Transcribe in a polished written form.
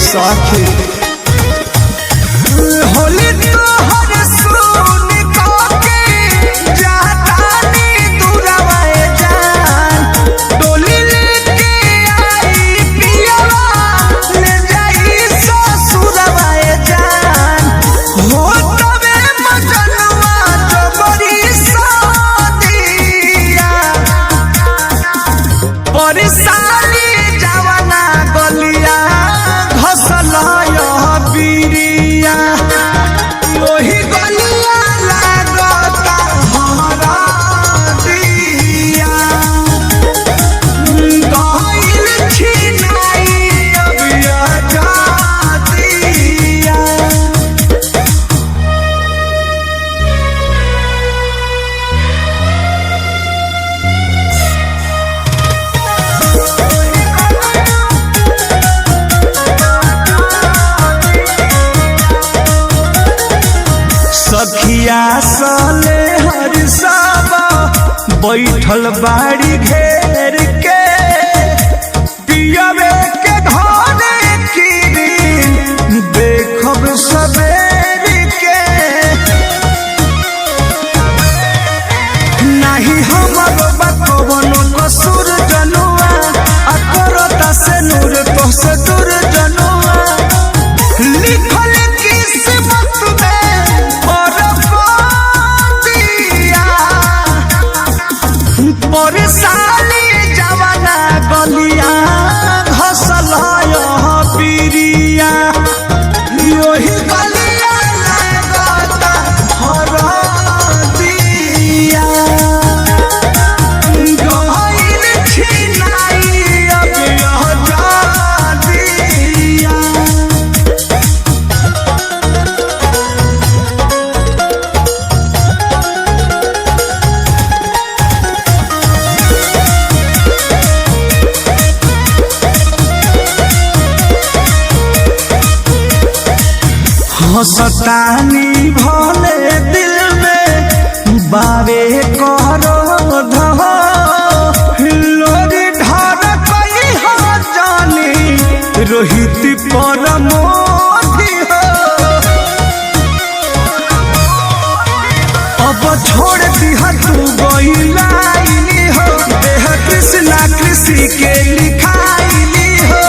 साथी होली तोहर सुन के जातानी दूरवाए जान डोली लेके आई पियवा ले जाई ससुरवाए जान हो तबे मजनुआ जो बड़ी सादिया परिसाली जवाना गलिया बीरिया वही गलिया लागता हमारा दिया गइल छिनाई अबिया जातिया सखिया साले हर साबा बैठल बाड़ी घेर के पियवे के घरे की देखब सबेर के नहीं हमर बकवनो कसूर जनुआ आ करता से नूर तो से दूर जनुआ लिखल किस्मत में परिसाली जवाना गलिया घसल पीरिया योही गलिया लागता हरदिया गइल छिनाई अबिया जातिया हसतानी भले दिल में बावे करो लोरी ढर कई हो जानी रोहित पर मोदी हो अब छोड़ दिया तू गइलाइली हो देह कृष्णा कृषि के लिखाइली हो